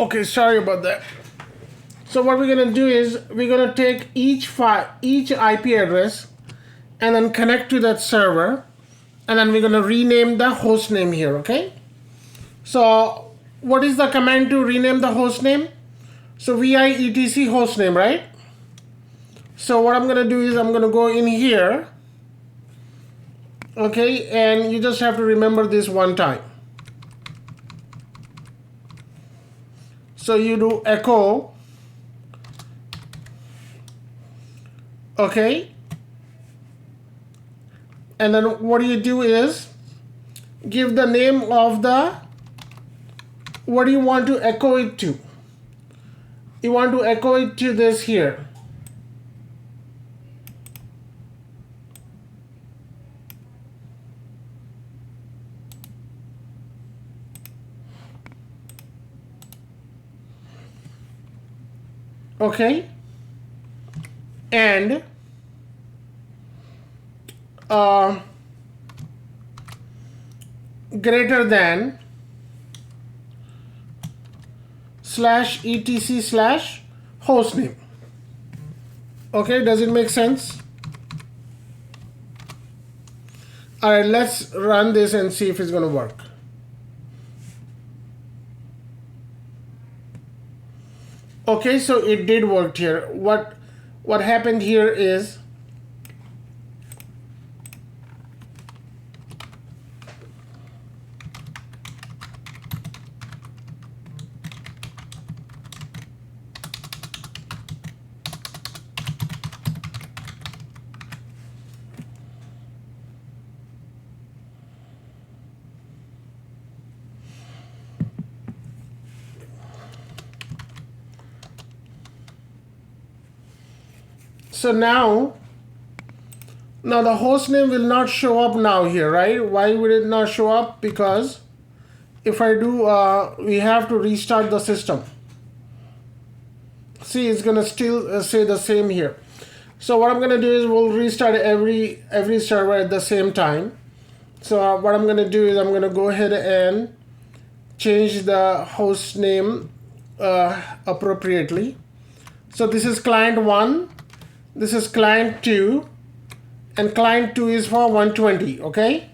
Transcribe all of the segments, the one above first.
Okay, sorry about that. So what we're gonna do is we're gonna take each IP address and then connect to that server, and then we're gonna rename the host name here. Okay. So what is the command to rename the host name? So vi etc host name, right? So what I'm gonna do is I'm gonna go in here. Okay, and you just have to remember this one time. So you do echo, okay, and then what you do is give the name of the, what do you want to echo it to? You want to echo it to this here. Okay, and greater than /etc/hostname. Okay, does it make sense? All right, let's run this and see if it's going to work. Okay, so it did work here. What happened here is so now the host name will not show up now here, right? Why would it not show up? Because if I do, we have to restart the system. See, it's gonna still say the same here. So what I'm gonna do is we'll restart every server at the same time. So what I'm gonna do is I'm gonna go ahead and change the host name appropriately. So this is client 1, this is client 2, and client 2 is for 120, okay?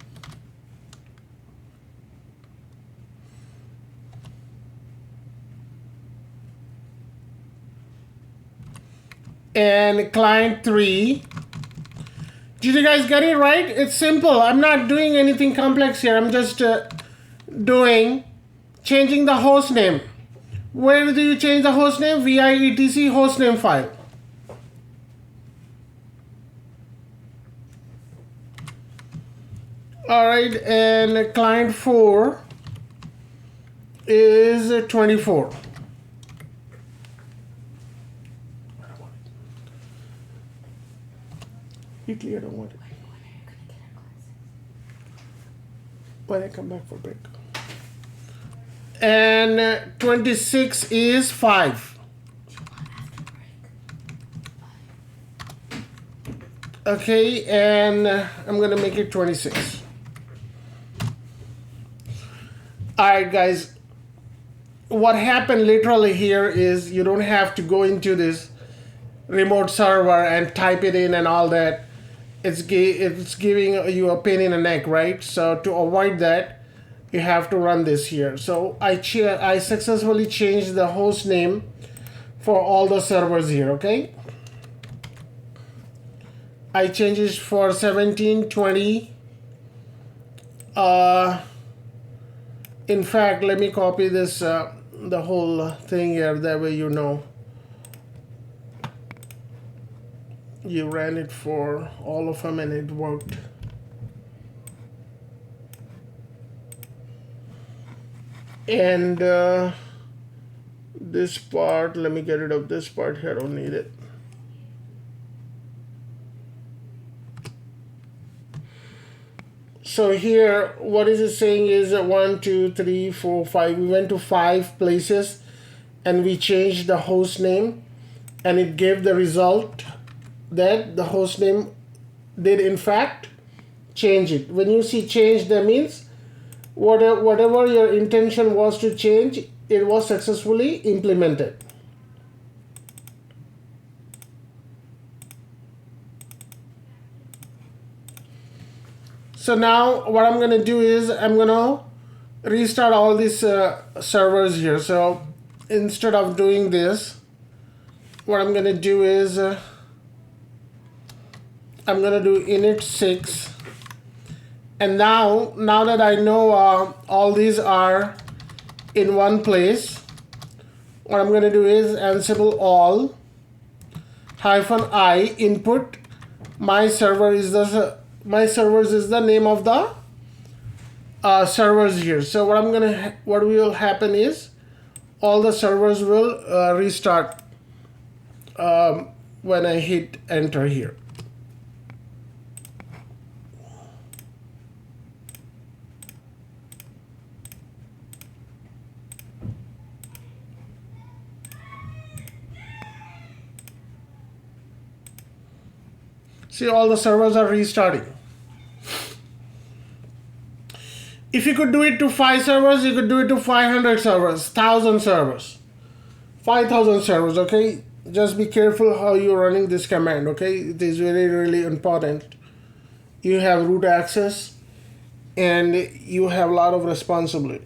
And client 3, did you guys get it right? It's simple. I'm not doing anything complex here. I'm just changing the host name. Where do you change the host name? Vi etc host name file. All right, and client 4 is 24. Quickly, I don't want it. When I come back for break. And 26 is 5. Okay, and I'm gonna make it 26. All right, guys. What happened literally here is you don't have to go into this remote server and type it in and all that. It's giving you a pain in the neck, right? So to avoid that, you have to run this here. So I successfully changed the host name for all the servers here, okay? I changed it for 1720. In fact, let me copy this, the whole thing here, that way you know. You ran it for all of them and it worked. And this part, let me get rid of this part here, I don't need it. So here, what is it saying is 1, 2, 3, 4, 5. We went to 5 places and we changed the host name, and it gave the result that the host name did in fact change it. When you see change, that means whatever your intention was to change, it was successfully implemented. So now what I'm going to do is I'm going to restart all these servers here. So instead of doing this, what I'm going to do is I'm going to do init 6. And now that I know all these are in one place, what I'm going to do is ansible all -i input my servers is the name of the servers here. So what will happen is all the servers will restart when I hit enter here. See, all the servers are restarting. If you could do it to 5 servers, you could do it to 500 servers, 1,000 servers, 5,000 servers, okay? Just be careful how you're running this command, okay? It is very, really important. You have root access and you have a lot of responsibility.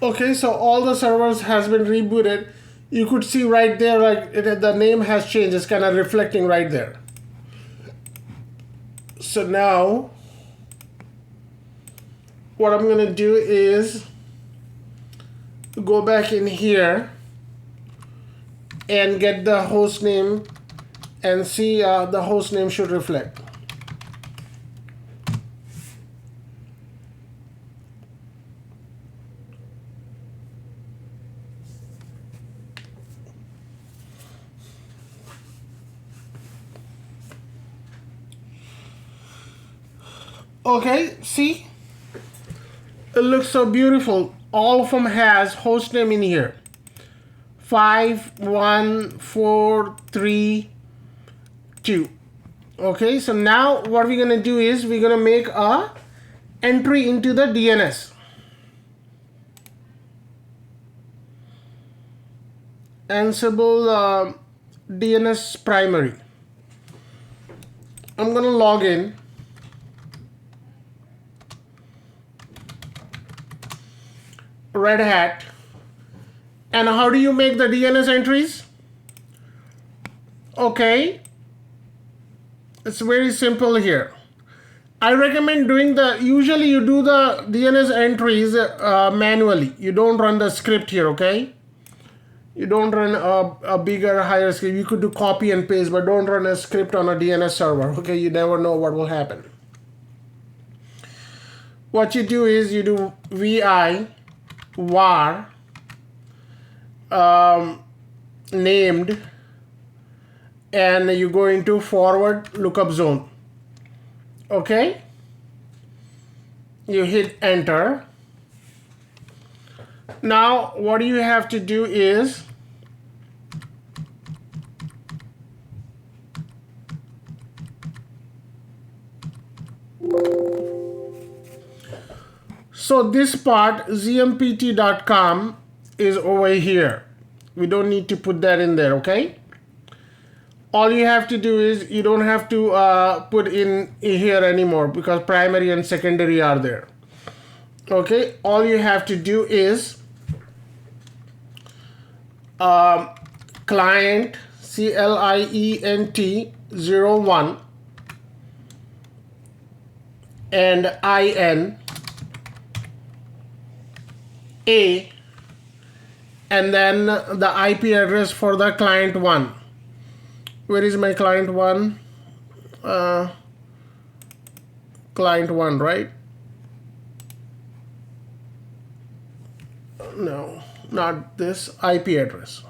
Okay, so all the servers has been rebooted. You could see right there, like the name has changed. It's kind of reflecting right there. So now, what I'm gonna do is go back in here and get the host name and see the host name should reflect. Okay, see? It looks so beautiful. All of them has host name in here. 5143 Okay, so now what we're gonna do is we're gonna make a entry into the DNS. Ansible DNS primary. I'm gonna log in. Red Hat. And how do you make the DNS entries? Okay, it's very simple here. I recommend doing usually you do the DNS entries manually. You don't run the script here, okay? You don't run a bigger, higher script. You could do copy and paste, but don't run a script on a DNS server, okay? You never know what will happen. What you do is you do vi var named and you go into forward lookup zone. Okay, you hit enter. Now what you have to do is so this part zmpt.com is over here. We don't need to put that in there, okay? All you have to do is you don't have to put in here anymore because primary and secondary are there. Okay, all you have to do is client client 01 and in a and then the IP address for the client 1. Where is my client one? Client one, right? No, not this IP address.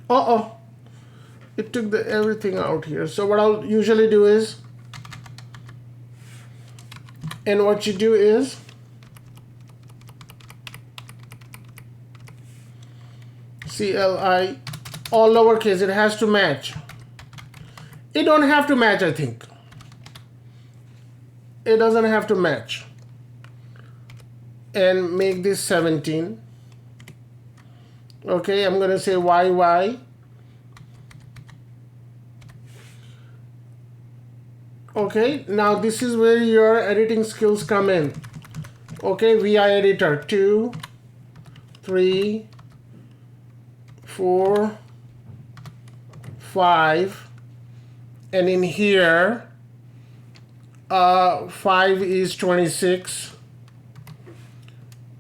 Uh-oh, it took everything out here. So what I'll usually do is, and what you do is, CLI, all lowercase, it has to match. It don't have to match, I think. It doesn't have to match. And make this 17. Okay, I'm gonna say YY. Okay, now this is where your editing skills come in. Okay, VI editor 2, 3, 4, 5, and in here 5 is 26.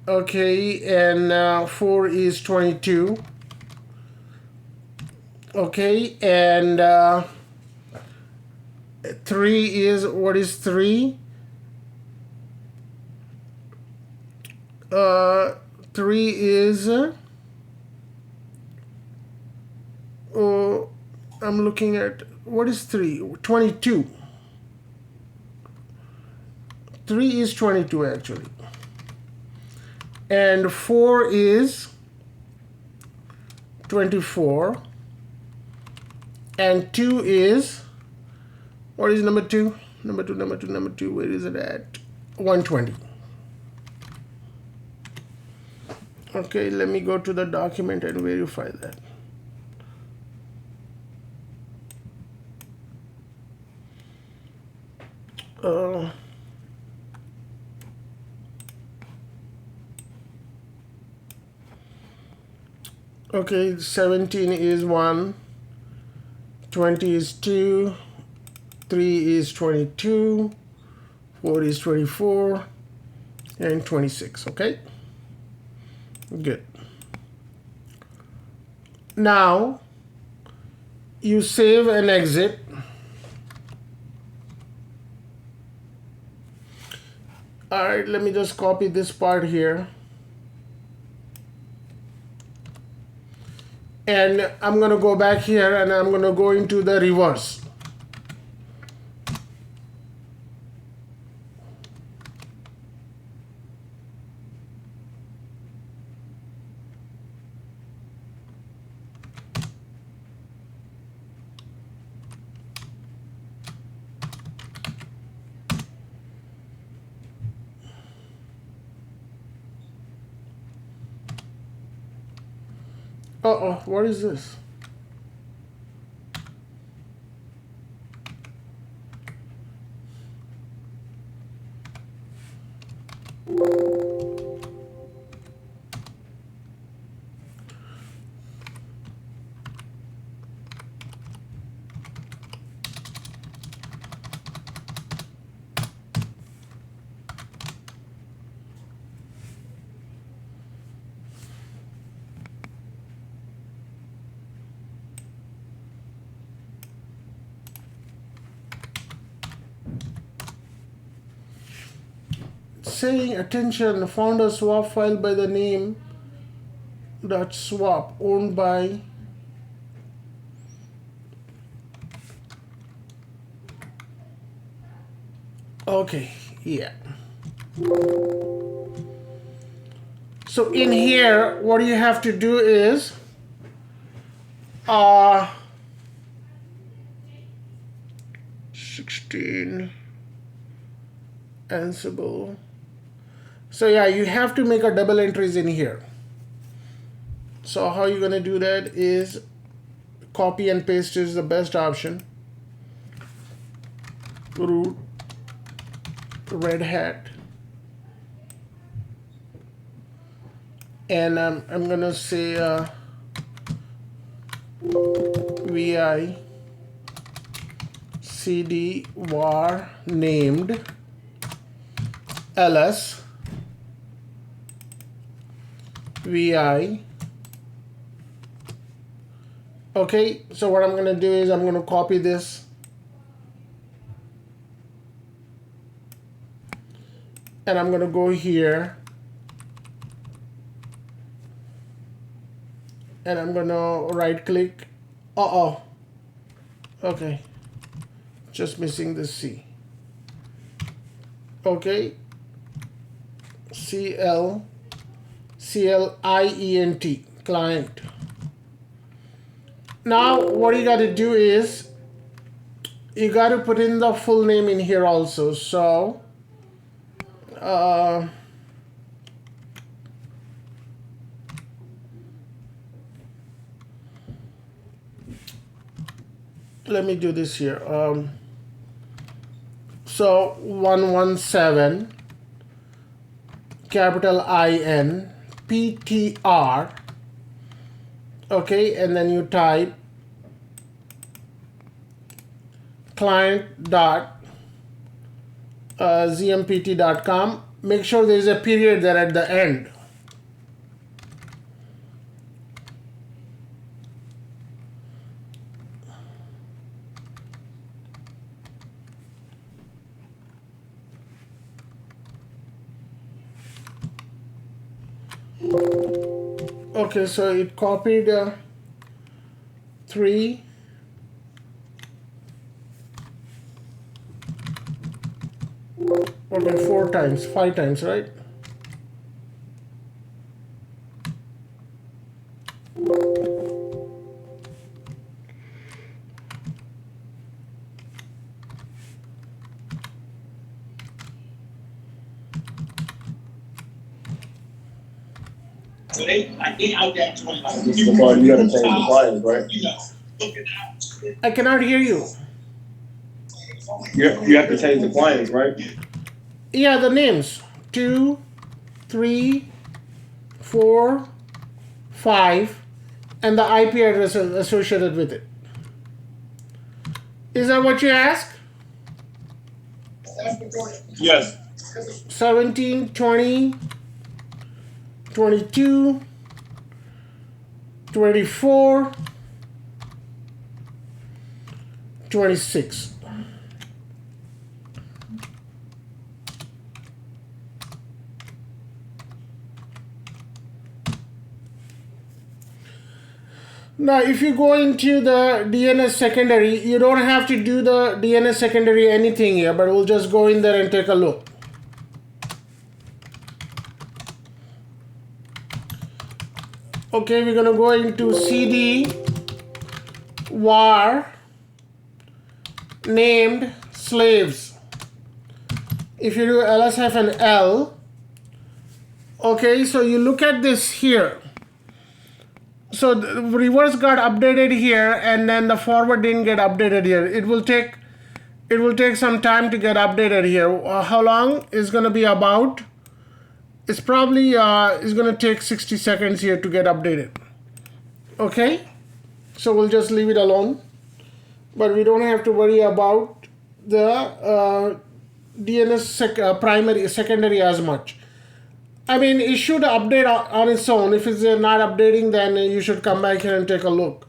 Okay, and 4 is 22. Okay, and 3 is, what is 3? 3 is, I'm looking at, what is 3? 22. 3 is 22 actually. And 4 is 24. And 2 is, what is number 2? Number 2, where is it at? 120. Okay, let me go to the document and verify that. Okay, 17 is 1, 20 is 2, 3 is 22, 4 is 24, and 26, okay? Good. Now, you save and exit. All right, let me just copy this part here. And I'm going to go back here and I'm going to go into the reverse. Uh-oh, what is this? Saying, attention, found a swap file by the name .swap owned by okay, yeah. So in here, what you have to do is 16 Ansible. So yeah, you have to make a double entries in here. So how you're gonna do that is copy and paste is the best option. Root Red Hat, and I'm gonna say vi cd var named ls vi Okay, so what I'm going to do is I'm going to copy this and I'm going to go here and I'm going to right click. Okay, just missing the C. Okay, client, client. Now what you got to do is you got to put in the full name in here also. So let me do this here. So 117 capital INPTR. Okay, and then you type client.zmpt.com. Make sure there is a period there at the end. Okay, so it copied 3. Okay, 4 times, 5 times, right? So they out there doing like you gotta change the clients, right? I cannot hear you. You have to change the clients, right? Yeah, the names 2, 3, 4, 5, and the IP address associated with it. Is that what you asked? Yes. 17, 20, 22, 24, 26. Now, if you go into the DNS secondary, you don't have to do the DNS secondary anything here, but we'll just go in there and take a look. Okay, we're gonna go into CD var named slaves. If you do ls-l, okay, so you look at this here. So the reverse got updated here, and then the forward didn't get updated here. It will take some time to get updated here. How long is going to be about? It's probably is going to take 60 seconds here to get updated. Okay, so we'll just leave it alone. But we don't have to worry about the DNS primary secondary as much. I mean, it should update on its own. If it's not updating, then you should come back here and take a look.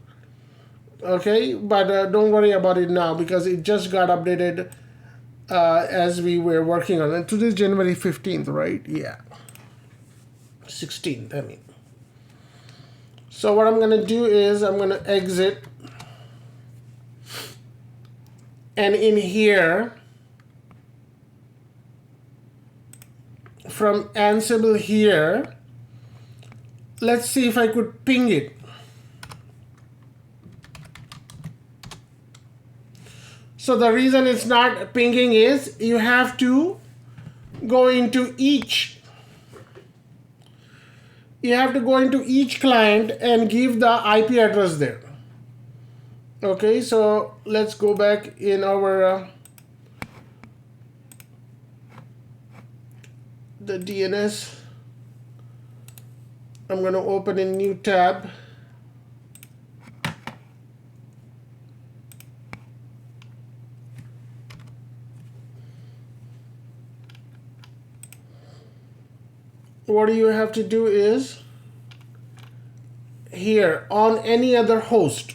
Okay, but don't worry about it now because it just got updated as we were working on it. Today's January 15th, right? Yeah. 16th, I mean. So what I'm going to do is I'm going to exit. And in here, from Ansible here, let's see if I could ping it. So the reason it's not pinging is you have to go into each. You have to go into each client and give the IP address there. Okay, so let's go back in our the DNS. I'm going to open a new tab. What you have to do is here on any other host.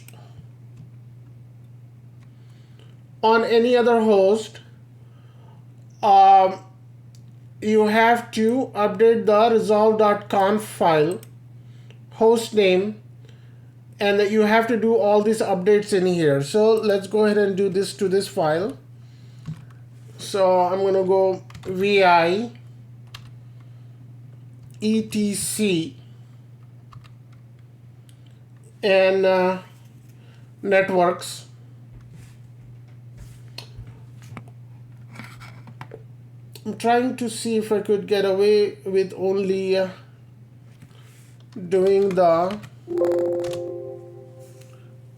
any other host, you have to update the resolve.conf file, host name, and that you have to do all these updates in here. So let's go ahead and do this to this file. So I'm going to go vi etc and networks. I'm trying to see if I could get away with only doing the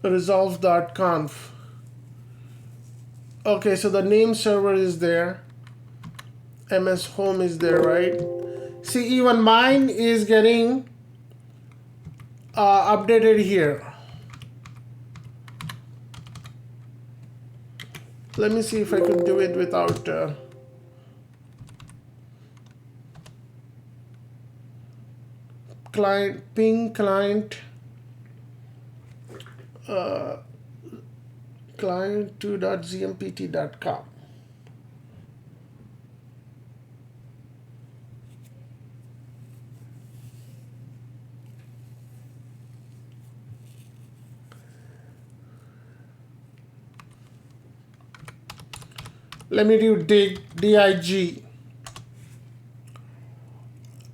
resolve.conf. Okay, so the name server is there. MS home is there, right? See, even mine is getting updated here. Let me see if I could do it without client ping client client 2.zmpt.com. Let me do dig.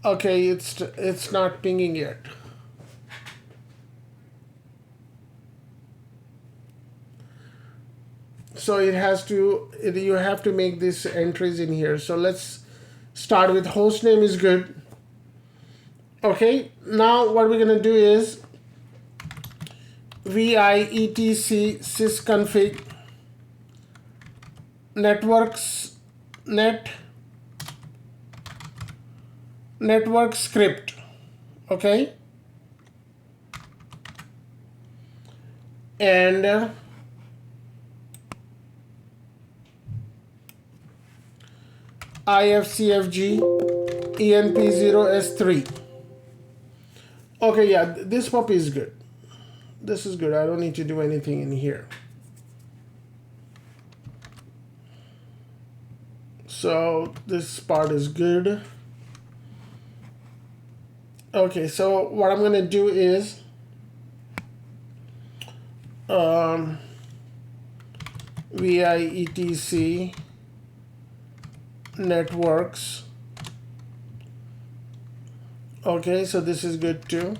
Okay, it's not pinging yet. So it has to, you have to make these entries in here. So let's start with host name is good. Okay, now what we're gonna do is vi etc sysconfig network script. Okay, and ifcfg enp0s3. Okay, yeah, this puppy is good. This is good. I don't need to do anything in here. So this part is good. Okay, so what I'm gonna do is vi etc networks. Okay, so this is good too.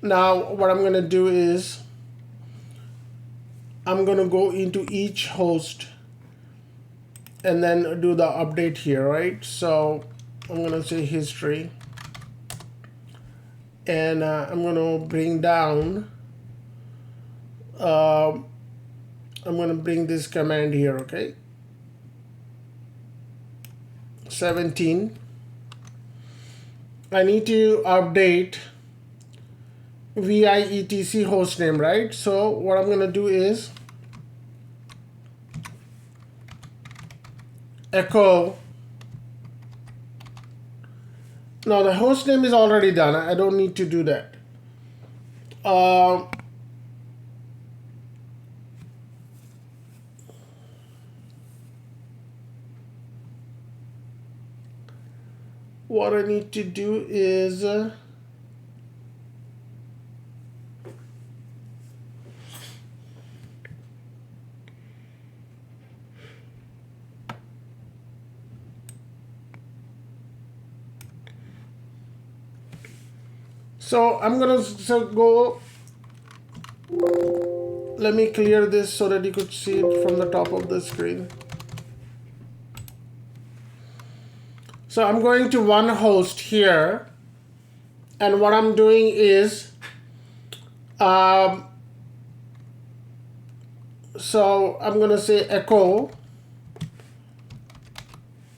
Now what I'm gonna do is I'm gonna go into each host and then do the update here, right? So I'm gonna say history, and I'm gonna bring down I'm gonna bring this command here, okay? 17. I need to update vi etc hostname, right? So what I'm gonna do is echo. Now the host name is already done. I don't need to do that. What I need to do is so I'm gonna go, let me clear this so that you could see it from the top of the screen. So I'm going to one host here, and what I'm doing is so I'm gonna say echo,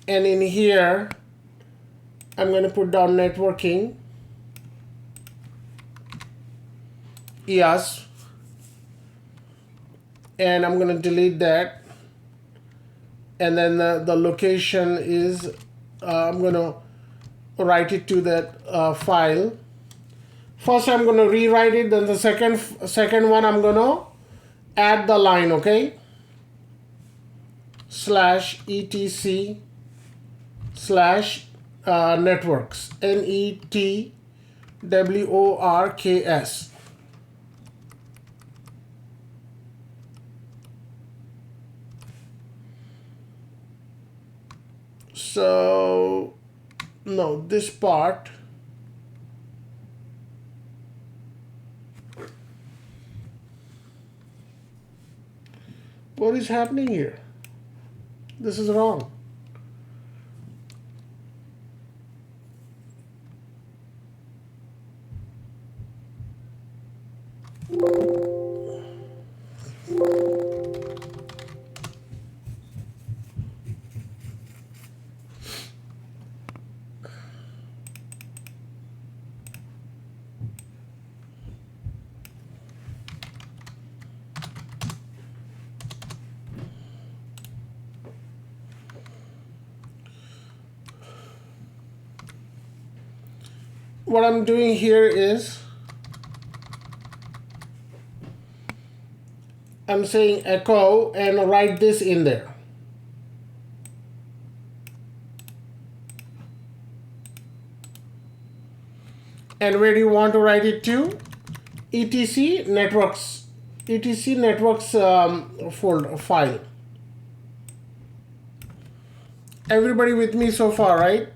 and in here I'm gonna put down networking, yes, and I'm gonna delete that, and then the location is I'm gonna write it to that file. First I'm gonna rewrite it, then the second one I'm gonna add the line, okay? /etc slash networks, networks. So no, this part, what is happening here? This is wrong. What I'm doing here is I'm saying echo and write this in there. And where do you want to write it to? etc networks, folder file. Everybody with me so far, right?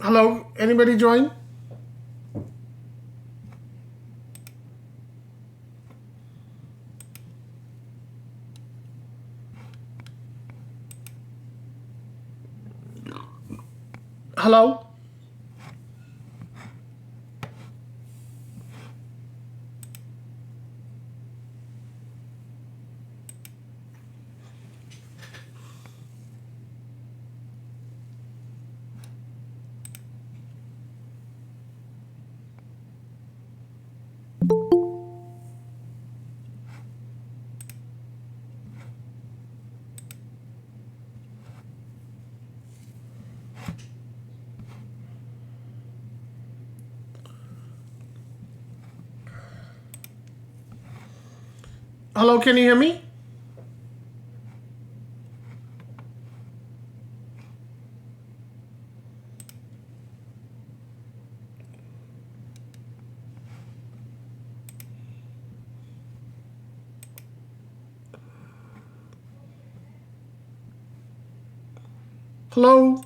Hello, anybody join? Hello? Hello, can you hear me? Hello?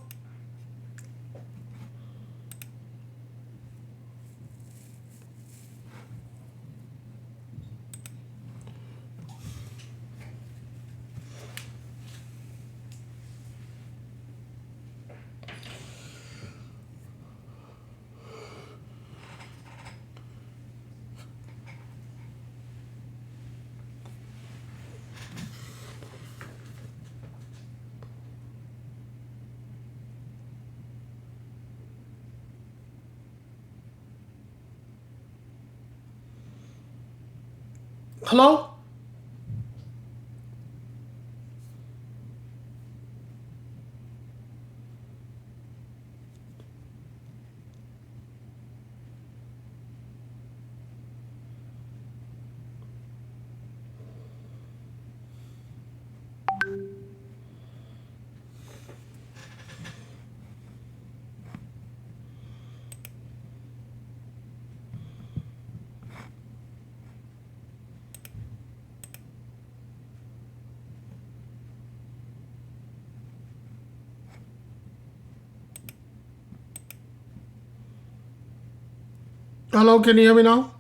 Hello? Hello, can you hear me now?